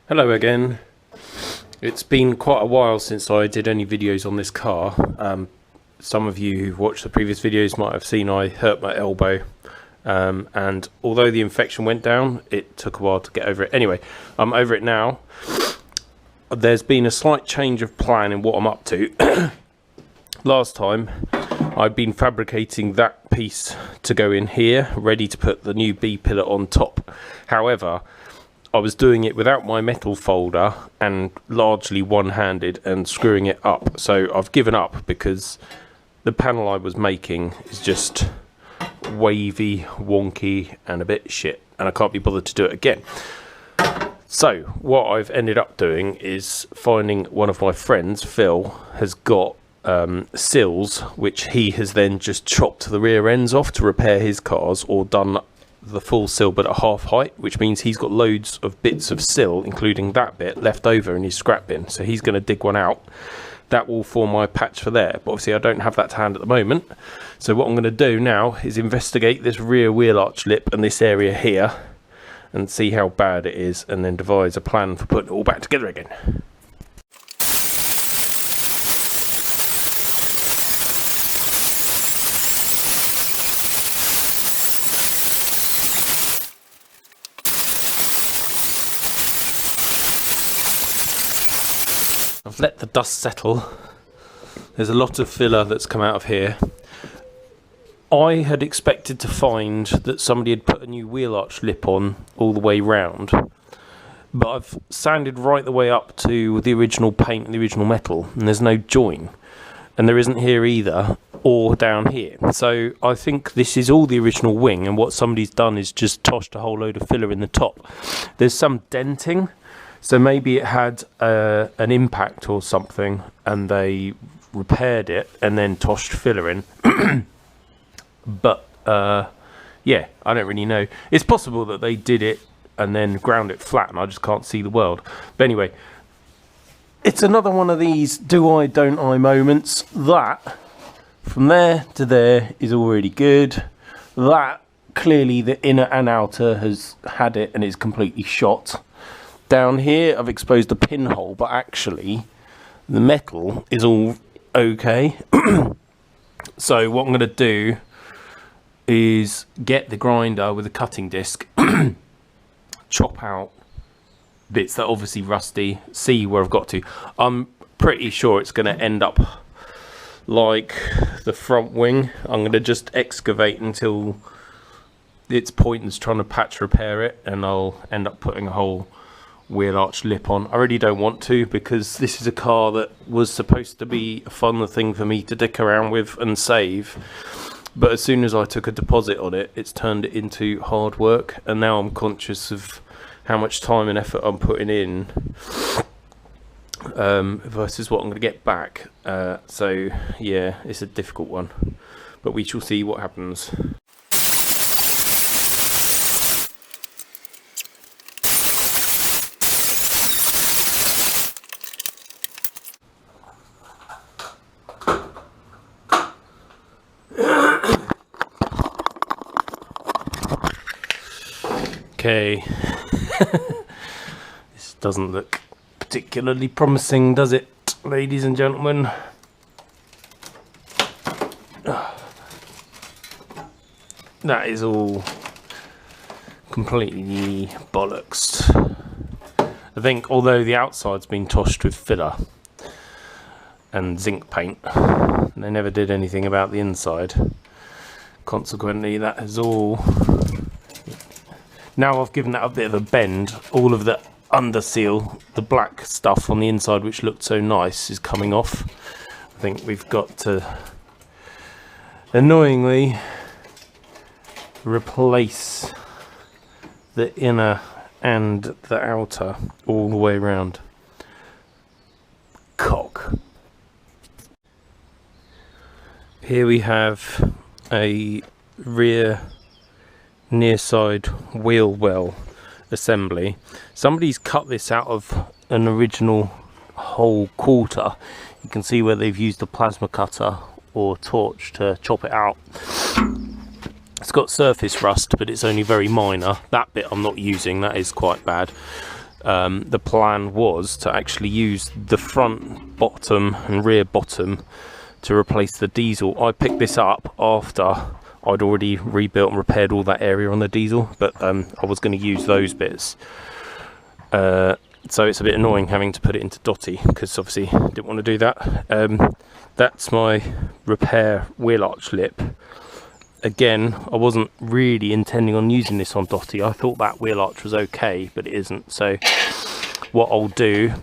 Hello again. It's been quite a while since I did any videos on this car. Some of you who've watched the previous videos might have seen I hurt my elbow, and although the infection went down, it took a while to get over it. Anyway, I'm over it now. There's been a slight change of plan in what I'm up to. Last time I'd been fabricating that piece to go in here, ready to put the new B pillar on top. However, I was doing it without my metal folder and largely one-handed and screwing it up. So I've given up because the panel I was making is just wavy, wonky and a bit shit, and I can't be bothered to do it again. So what I've ended up doing is finding one of my friends, Phil, has got sills which he has then just chopped the rear ends off to repair his cars, or done the full sill but at half height, which means he's got loads of bits of sill, including that bit, left over in his scrap bin. So he's going to dig one out. That will form my patch for there, but obviously I don't have that to hand at the moment. So what I'm going to do now is investigate this rear wheel arch lip and this area here and see how bad it is, and then devise a plan for putting it all back together again. I've let the dust settle. There's a lot of filler that's come out of here. I had expected to find that somebody had put a new wheel arch lip on all the way round, but I've sanded right the way up to the original paint and the original metal, and there's no join, and there isn't here either, or down here. So I think this is all the original wing, and what somebody's done is just toshed a whole load of filler in the top. There's some denting, so maybe it had an impact or something, and they repaired it and then toshed filler in. But yeah, I don't really know. It's possible that they did it and then ground it flat and I just can't see the world. But anyway, it's another one of these do I don't I moments. That from there to there is already good. That clearly the inner and outer has had it and is completely shot. Down here I've exposed a pinhole, but actually the metal is all okay. So what I'm going to do is get the grinder with a cutting disc, chop out bits that are obviously rusty, see where I've got to. I'm pretty sure it's going to end up like the front wing. I'm going to just excavate until it's pointless trying to patch repair it, and I'll end up putting a whole wheel arch lip on. I really don't want to, because this is a car that was supposed to be a fun thing for me to dick around with and save, but as soon as I took a deposit on it, it's turned it into hard work, and now I'm conscious of how much time and effort I'm putting in versus what I'm going to get back. So yeah, it's a difficult one, but we shall see what happens. Okay, this doesn't look particularly promising, does it, ladies and gentlemen? That is all completely bollocks. I think although the outside's been toshed with filler and zinc paint, they never did anything about the inside. Consequently, that has all... Now I've given that a bit of a bend, all of the under seal, the black stuff on the inside which looked so nice, is coming off. I think we've got to annoyingly replace the inner and the outer all the way around. Cock. Here we have a rear nearside wheel well assembly. Somebody's cut this out of an original whole quarter. You can see where they've used a plasma cutter or torch to chop it out. It's got surface rust, but it's only very minor. That bit I'm not using, that is quite bad. the plan was to actually use the front bottom and rear bottom to replace the diesel. I picked this up after I'd already rebuilt and repaired all that area on the diesel, but I was going to use those bits. So it's a bit annoying having to put it into Dotty, because obviously didn't want to do that. That's my repair wheel arch lip. Again, I wasn't really intending on using this on Dotty. I thought that wheel arch was okay, but it isn't. So what I'll do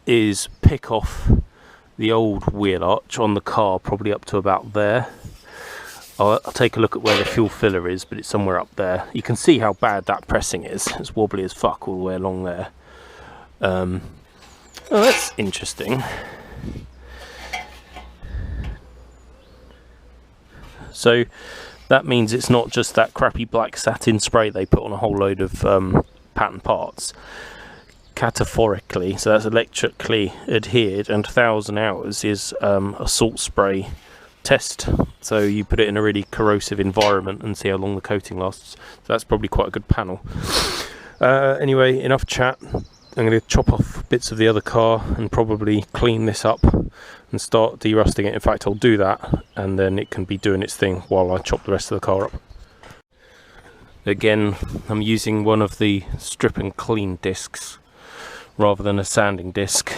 is pick off the old wheel arch on the car, probably up to about there. I'll take a look at where the fuel filler is, but it's somewhere up there. You can see how bad that pressing is. It's wobbly as fuck all the way along there. Oh, that's interesting. So that means it's not just that crappy black satin spray they put on a whole load of pattern parts. Categorically, so that's electrically adhered, and 1,000 hours is a salt spray test. So you put it in a really corrosive environment and see how long the coating lasts. So that's probably quite a good panel. Anyway, enough chat. I'm going to chop off bits of the other car and probably clean this up and start derusting it. In fact, I'll do that, and then it can be doing its thing while I chop the rest of the car up. Again, I'm using one of the strip and clean discs rather than a sanding disc,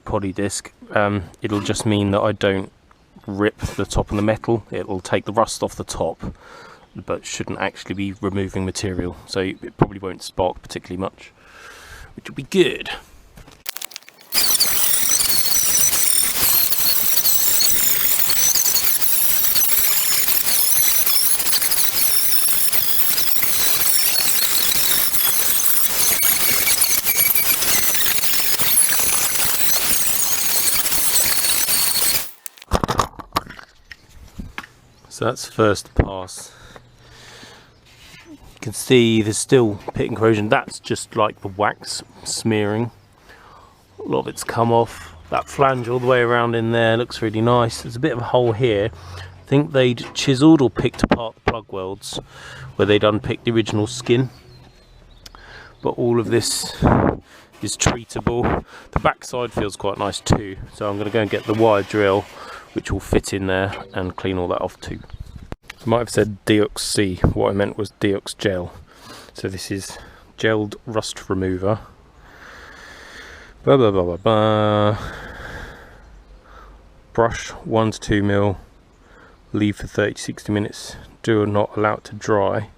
poly disc. It'll just mean that I don't rip the top of the metal. It'll take the rust off the top, but shouldn't actually be removing material, so it probably won't spark particularly much, which will be good. So that's the first pass. You can see there's still pit and corrosion. That's just like the wax smearing. A lot of it's come off. That flange all the way around in there looks really nice. There's a bit of a hole here. I think they'd chiseled or picked apart the plug welds where they'd unpicked the original skin. But all of this is treatable. The backside feels quite nice too. So I'm going to go and get the wire drill, which will fit in there, and clean all that off too. I might have said Deox C. What I meant was Deox gel. So this is gelled rust remover. Blah blah blah blah blah. Brush 1 to 2 mil. Leave for 30 to 60 minutes. Do not allow it to dry.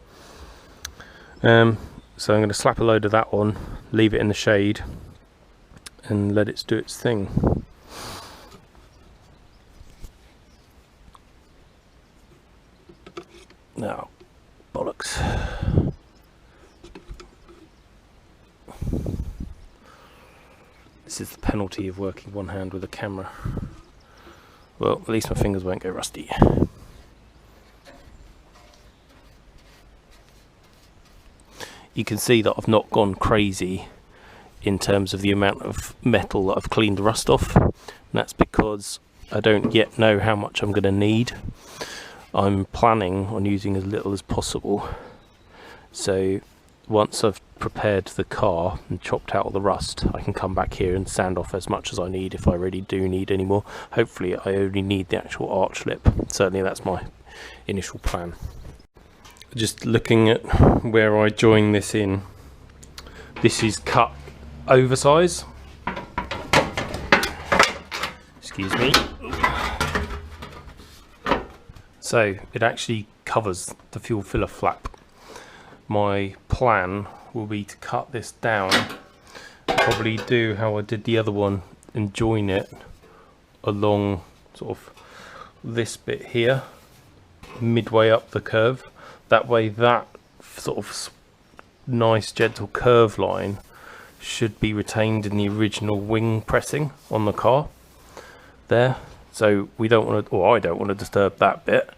So I'm going to slap a load of that on, leave it in the shade, and let it do its thing. Now, bollocks. This is the penalty of working one hand with a camera. Well, at least my fingers won't go rusty. You can see that I've not gone crazy in terms of the amount of metal that I've cleaned the rust off. And that's because I don't yet know how much I'm going to need. I'm planning on using as little as possible. So once I've prepared the car and chopped out all the rust, I can come back here and sand off as much as I need if I really do need any more. Hopefully I only need the actual arch lip. Certainly that's my initial plan. Just looking at where I join this in, this is cut oversize. Excuse me. So it actually covers the fuel filler flap. My plan will be to cut this down, probably do how I did the other one and join it along sort of this bit here, midway up the curve. That way that sort of nice gentle curve line should be retained in the original wing pressing on the car there. So we don't want to, or I don't want to disturb that bit.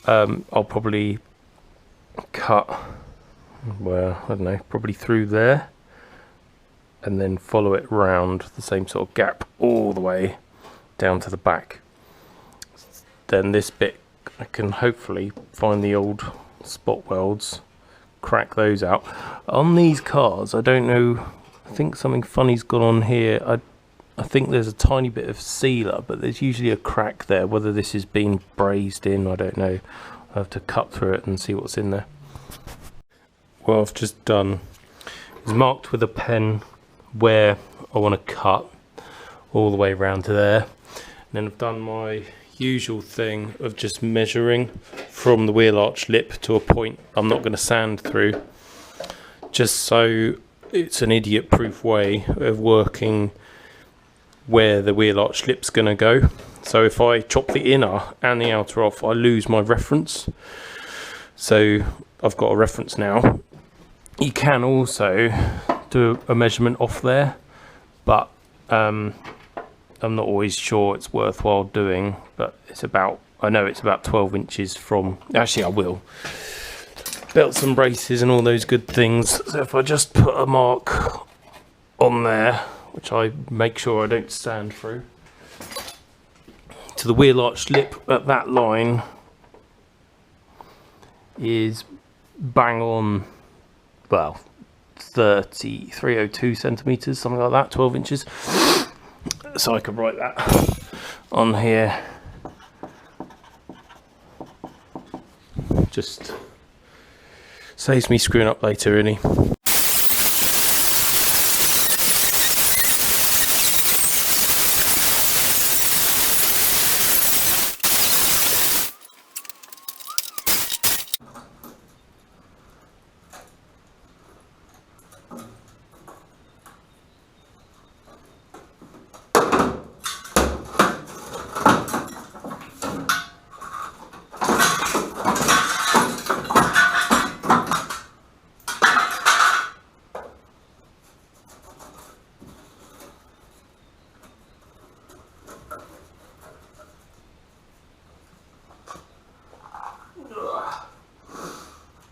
I'll probably cut, well, I don't know, probably through there, and then follow it round the same sort of gap all the way down to the back. Then this bit I can hopefully find the old spot welds, crack those out. On these cars, I don't know, I think something funny's gone on here. I think there's a tiny bit of sealer, but there's usually a crack there. Whether this has been brazed in, I don't know. I have to cut through it and see what's in there. What I've just done is marked with a pen where I want to cut all the way around to there. And then I've done my usual thing of just measuring from the wheel arch lip to a point I'm not going to sand through, just so it's an idiot proof way of working where the wheel arch lip's going to go. So if I chop the inner and the outer off, I lose my reference. So I've got a reference now. You can also do a measurement off there, but I'm not always sure it's worthwhile doing. But it's about, I know it's about 12 inches from, actually I will. Belts and braces and all those good things. So if I just put a mark on there, which I make sure I don't sand through, to the wheel arch lip at that line is bang on, well, 302 centimeters, something like that, 12 inches. So I could write that on here. Just saves me screwing up later, really.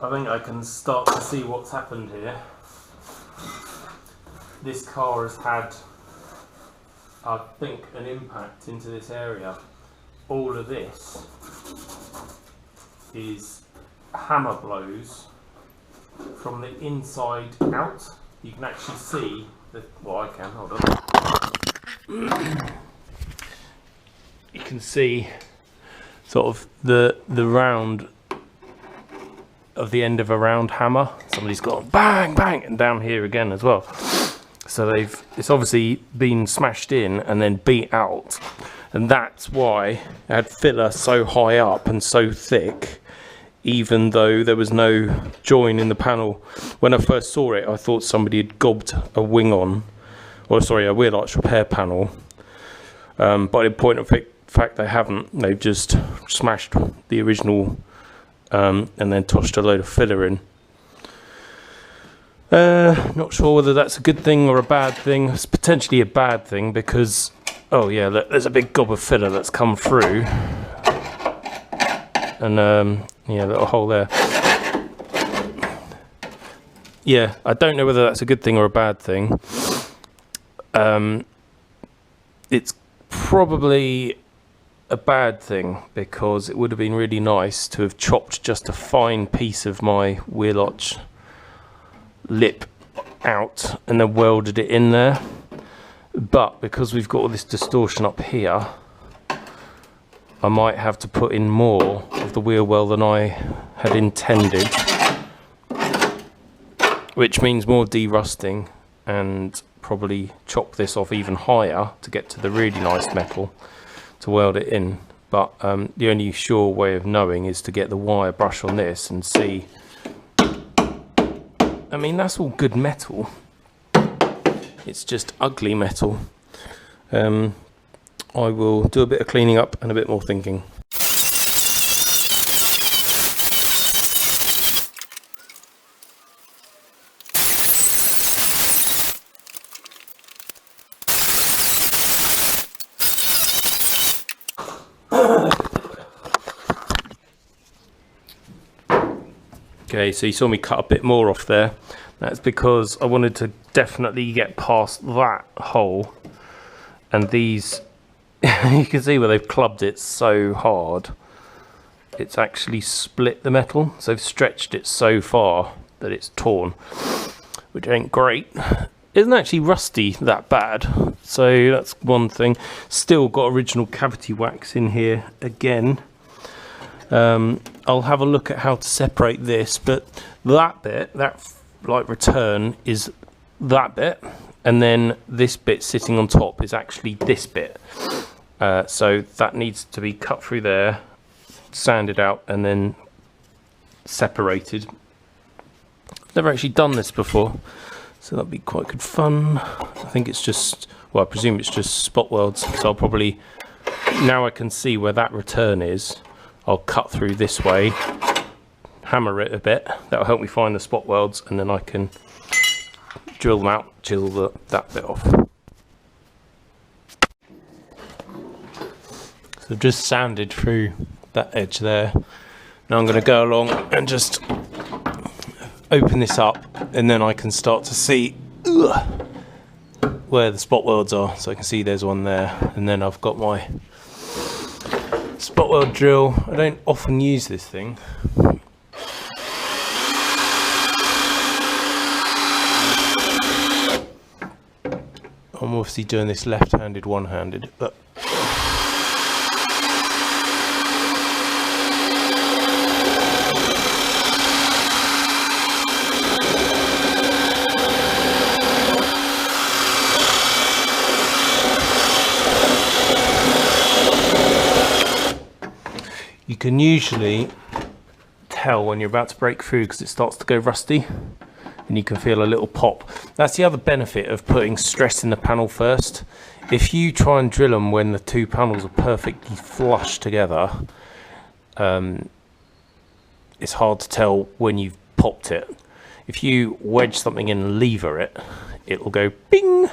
I think I can start to see what's happened here. This car has had, I think, an impact into this area. All of this is hammer blows from the inside out. You can actually see, well, I can, hold on. You can see sort of the round of the end of a round hammer. Somebody's gone bang bang, and down here again as well. So it's obviously been smashed in and then beat out, and that's why it had filler so high up and so thick, even though there was no join in the panel. When I first saw it, I thought somebody had gobbed a wing on, or sorry, a wheel arch repair panel, but in point of fact they haven't. They've just smashed the original and then tossed a load of filler in. Not sure whether that's a good thing or a bad thing. It's potentially a bad thing because, oh yeah, look, there's a big gob of filler that's come through, and yeah, little hole there. Yeah, I don't know whether that's a good thing or a bad thing. It's probably a bad thing because it would have been really nice to have chopped just a fine piece of my wheel arch lip out and then welded it in there, but because we've got all this distortion up here, I might have to put in more of the wheel well than I had intended, which means more derusting, and probably chop this off even higher to get to the really nice metal to weld it in. But the only sure way of knowing is to get the wire brush on this and see. I mean, that's all good metal, it's just ugly metal. I will do a bit of cleaning up and a bit more thinking. Okay, so you saw me cut a bit more off there. That's because I wanted to definitely get past that hole. And these, you can see where they've clubbed it so hard. It's actually split the metal. So they've stretched it so far that it's torn, which ain't great. Isn't actually rusty that bad, so that's one thing. Still got original cavity wax in here again. I'll have a look at how to separate this, but that bit, that like return, is that bit, and then this bit sitting on top is actually this bit. So that needs to be cut through there, sanded out, and then separated. Never actually done this before, so that'll be quite good fun. I think it's just, well, I presume it's just spot welds, so I'll probably, now I can see where that return is, I'll cut through this way, hammer it a bit, that'll help me find the spot welds, and then I can drill them out, chisel that bit off. So I've just sanded through that edge there. Now I'm going to go along and just open this up, and then I can start to see where the spot welds are. So I can see there's one there, and then I've got my spot weld drill. I don't often use this thing. I'm obviously doing this left-handed, one-handed, but you can usually tell when you're about to break through because it starts to go rusty and you can feel a little pop. That's the other benefit of putting stress in the panel first. If you try and drill them when the two panels are perfectly flush together, it's hard to tell when you've popped it. If you wedge something in and lever it, it'll go bing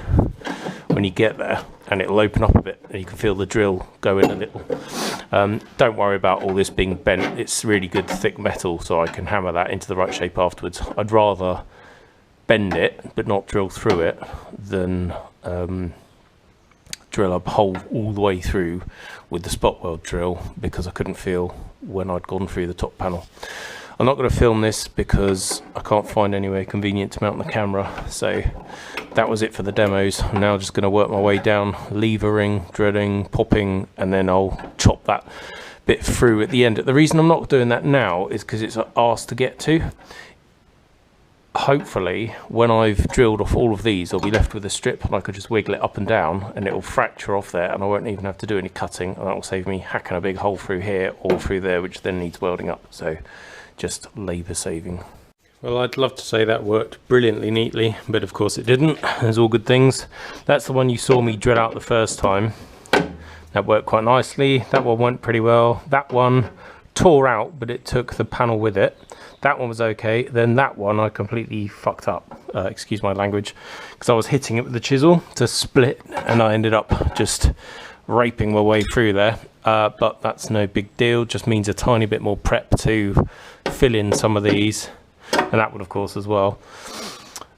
when you get there, and it'll open up a bit and you can feel the drill go in a little. Don't worry about all this being bent. It's really good thick metal, so I can hammer that into the right shape afterwards. I'd rather bend it but not drill through it than drill a hole all the way through with the spot weld drill, because I couldn't feel when I'd gone through the top panel. I'm not going to film this because I can't find anywhere convenient to mount the camera, so that was it for the demos. I'm now just going to work my way down, levering, drilling, popping, and then I'll chop that bit through at the end. The reason I'm not doing that now is because it's an arse to get to. Hopefully, when I've drilled off all of these, I'll be left with a strip and I could just wiggle it up and down and it'll fracture off there, and I won't even have to do any cutting, and that will save me hacking a big hole through here or through there, which then needs welding up. So just labour saving. Well, I'd love to say that worked brilliantly neatly, but of course it didn't. There's all good things. That's the one you saw me drill out the first time. That worked quite nicely. That one went pretty well. That one tore out, but it took the panel with it. That one was okay. Then that one I completely fucked up, excuse my language, because I was hitting it with the chisel to split, and I ended up just raping my way through there. But that's no big deal, just means a tiny bit more prep to fill in some of these, and that one of course as well,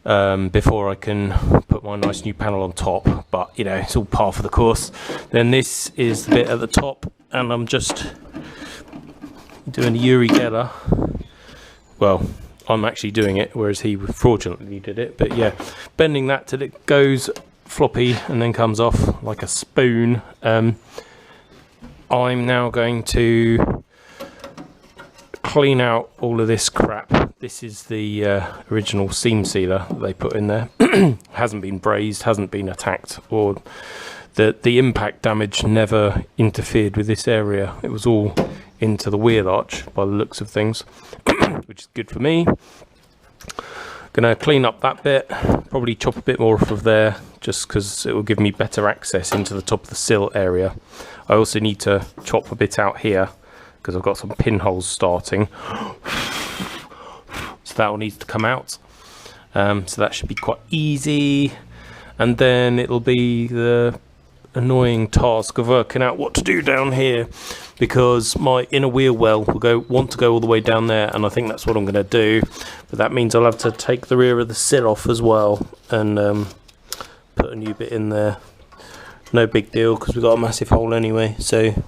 before I can put my nice new panel on top. But you know, it's all par for the course. Then this is the bit at the top, and I'm just doing a Yuri Geller. Well, I'm actually doing it, whereas he fraudulently did it. But yeah, bending that till it goes floppy and then comes off like a spoon. I'm now going to clean out all of this crap. This is the original seam sealer that they put in there. Hasn't been brazed, hasn't been attacked, or the impact damage never interfered with this area. It was all into the wheel arch by the looks of things, which is good for me. Gonna clean up that bit, probably chop a bit more off of there, just because it will give me better access into the top of the sill area. I also need to chop a bit out here because I've got some pinholes starting, so that all needs to come out. So that should be quite easy, and then it'll be the annoying task of working out what to do down here, because my inner wheel well will want to go all the way down there, and I think that's what I'm going to do. But that means I'll have to take the rear of the sill off as well and put a new bit in there. No big deal, because we've got a massive hole anyway. So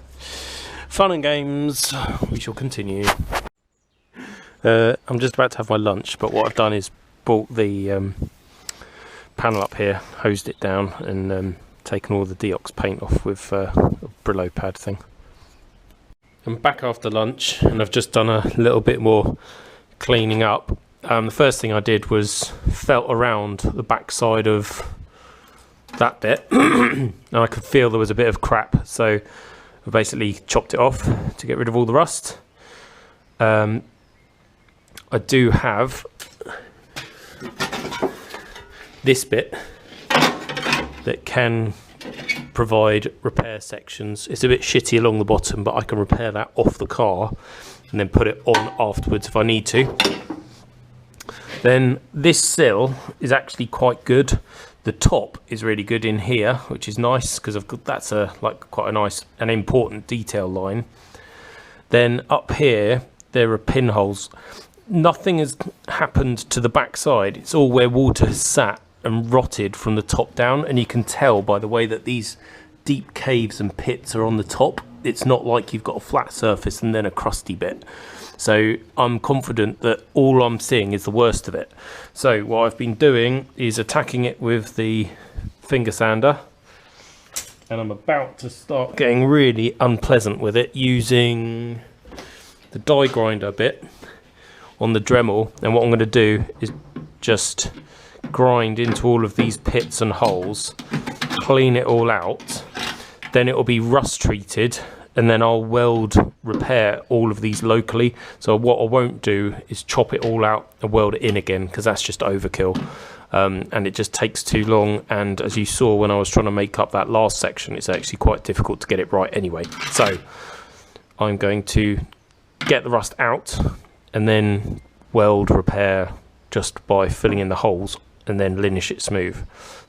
fun and games, we shall continue. I'm just about to have my lunch, but what I've done is brought the panel up here, hosed it down, and taken all the deox paint off with a Brillo pad thing. I'm back after lunch, and I've just done a little bit more cleaning up. The first thing I did was felt around the back side of that bit, and I could feel there was a bit of crap, so I basically chopped it off to get rid of all the rust. I do have this bit that can provide repair sections. It's a bit shitty along the bottom, but I can repair that off the car and then put it on afterwards if I need to. Then this sill is actually quite good. The top is really good in here, which is nice because I've got, that's quite a nice and important detail line. Then up here there are pinholes. Nothing has happened to the back side. It's all where water has sat and rotted from the top down, and you can tell by the way that these deep caves and pits are on the top. It's not like you've got a flat surface and then a crusty bit. So I'm confident that all I'm seeing is the worst of it. So what I've been doing is attacking it with the finger sander, and I'm about to start getting really unpleasant with it using the die grinder bit on the Dremel. And what I'm going to do is just grind into all of these pits and holes, clean it all out, then it will be rust treated, and then I'll weld repair all of these locally. So what I won't do is chop it all out and weld it in again, because that's just overkill, and it just takes too long. And as you saw when I was trying to make up that last section, it's actually quite difficult to get it right anyway. So I'm going to get the rust out and then weld repair just by filling in the holes and then linish it smooth.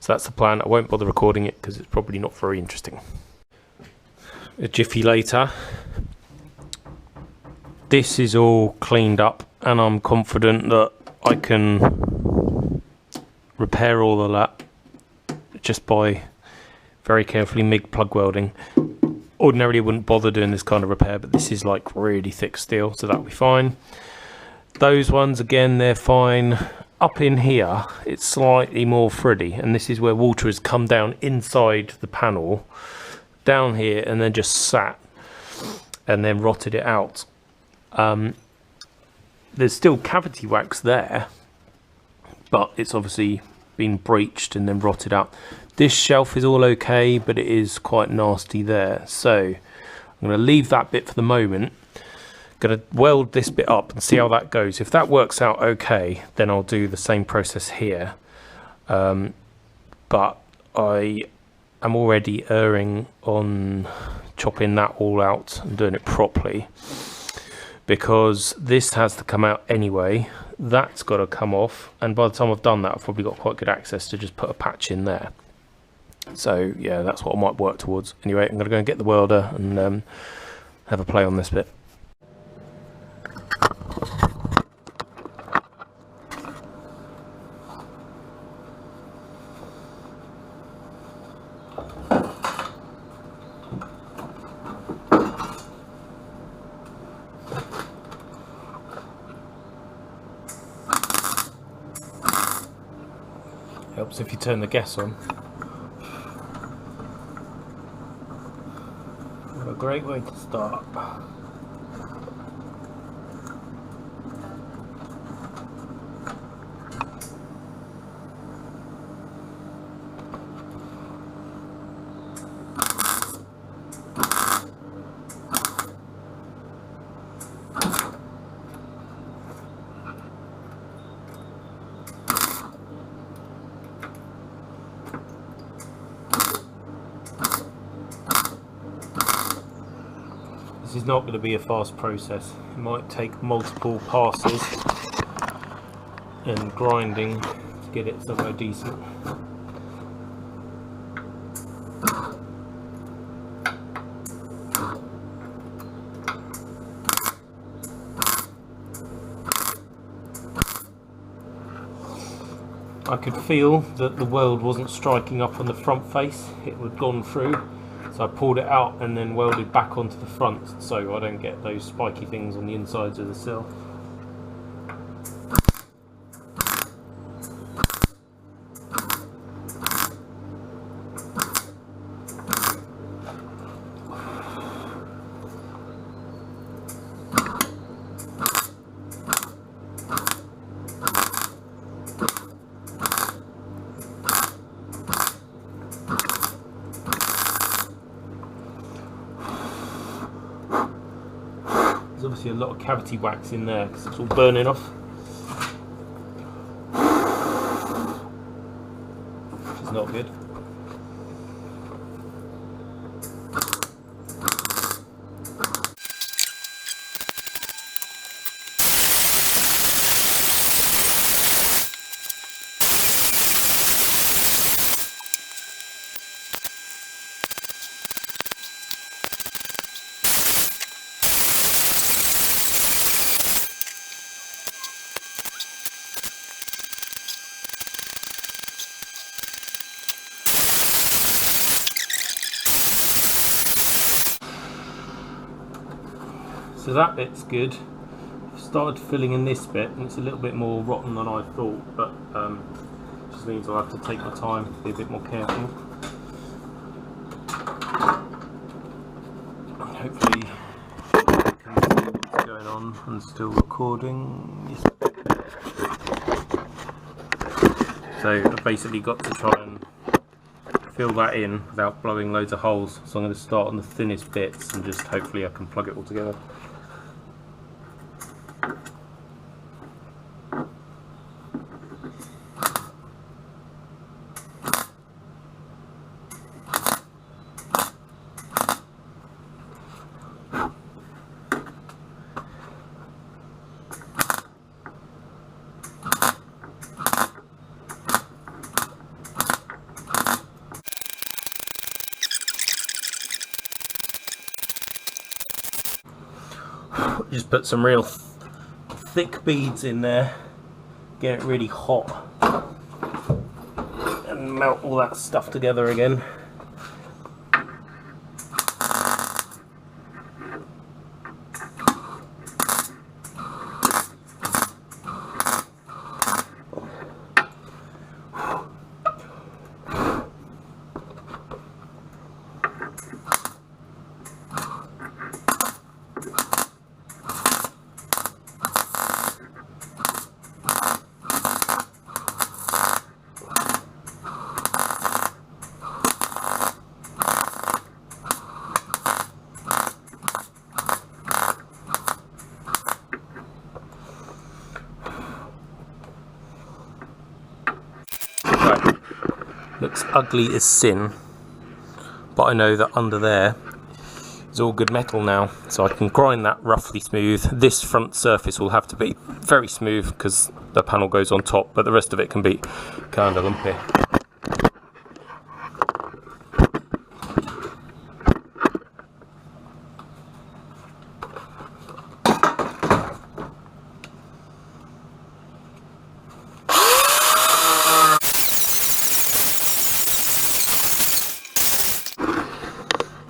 So that's the plan. I won't bother recording it because it's probably not very interesting. A jiffy later, this is all cleaned up, and I'm confident that I can repair all of that just by very carefully MIG plug welding. Ordinarily I wouldn't bother doing this kind of repair, but this is like really thick steel, so that'll be fine. Those ones, again, they're fine. Up in here it's slightly more frilly, and this is where water has come down inside the panel down here and then just sat and then rotted it out. There's still cavity wax there, but it's obviously been breached and then rotted out. This shelf is all okay, but it is quite nasty there, so I'm going to leave that bit for the moment. Going to weld this bit up and see how that goes. If that works out okay, then I'll do the same process here, but I am already erring on chopping that all out and doing it properly, because this has to come out anyway. That's got to come off, and by the time I've done that, I've probably got quite good access to just put a patch in there. So yeah, that's what I might work towards. Anyway, I'm going to go and get the welder and have a play on this bit. Helps if you turn the gas on. What a great way to start. This is not going to be a fast process. It might take multiple passes and grinding to get it somewhere decent. I could feel that the weld wasn't striking up on the front face, it had gone through. So I pulled it out and then welded back onto the front so I don't get those spiky things on the insides of the sill. obviously a lot of cavity wax in there because it's all burning off. Which is not good. So that bit's good. I've started filling in this bit and it's a little bit more rotten than I thought, but just means I'll have to take my time, be a bit more careful. Hopefully you can see what's going on and still recording. Yes. So I've basically got to try and fill that in without blowing loads of holes. So I'm going to start on the thinnest bits and just hopefully I can plug it all together. Just put some real thick beads in there, get it really hot and melt all that stuff together again. Looks ugly as sin, but I know that under there is all good metal now, so I can grind that roughly smooth. This front surface will have to be very smooth because the panel goes on top, but the rest of it can be kind of lumpy.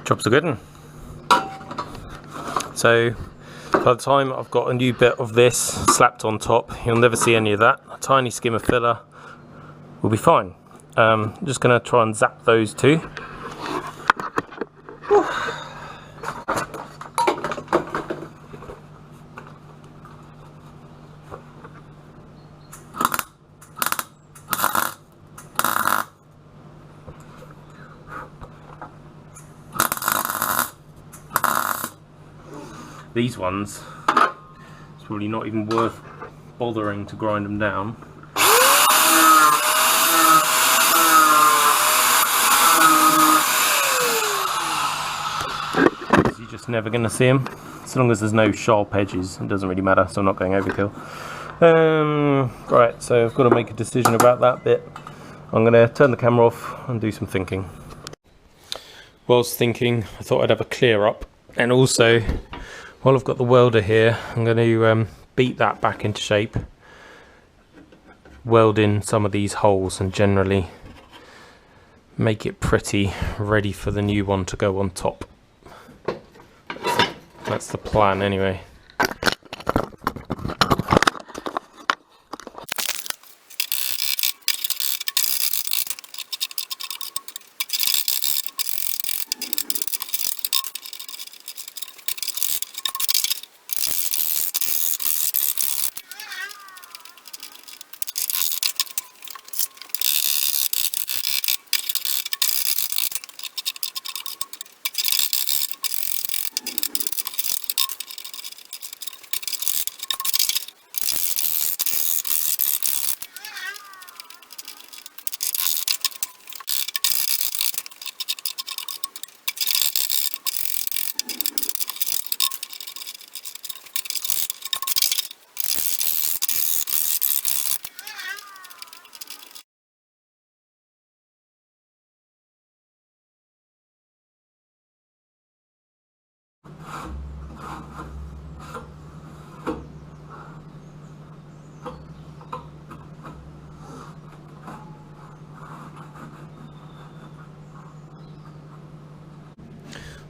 Job's a good one. So by the time I've got a new bit of this slapped on top, you'll never see any of that. A tiny skim of filler will be fine. I'm just going to try and zap those two. These ones, it's probably not even worth bothering to grind them down. You're just never going to see them. As long as there's no sharp edges, it doesn't really matter, so I'm not going overkill. Right, so I've got to make a decision about that bit. I'm going to turn the camera off and do some thinking. Whilst thinking, I thought I'd have a clear up, and also while I've got the welder here, I'm going to beat that back into shape, weld in some of these holes and generally make it pretty, ready for the new one to go on top. That's the plan anyway.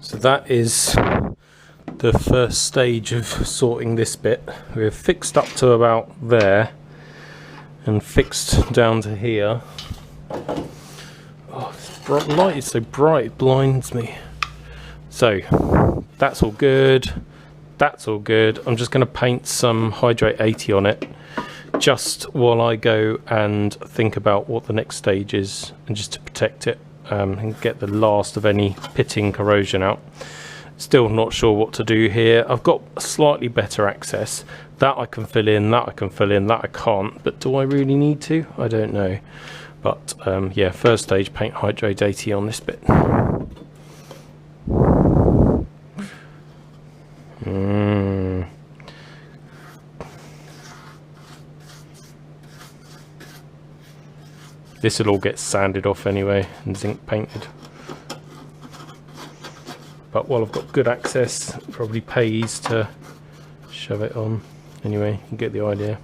So that is the first stage of sorting this bit. We're fixed up to about there and fixed down to here. Oh, this light is so bright it blinds me. So that's all good. That's all good. I'm just going to paint some Hydrate 80 on it just while I go and think about what the next stage is, and just to protect it and get the last of any pitting corrosion out. Still not sure what to do here. I've got slightly better access. That I can fill in, that I can fill in, that I can't. But do I really need to? I don't know. But yeah, first stage, paint Hydrate 80 on this bit. This will all get sanded off anyway and zinc painted. But while I've got good access, it probably pays to shove it on. Anyway, you get the idea.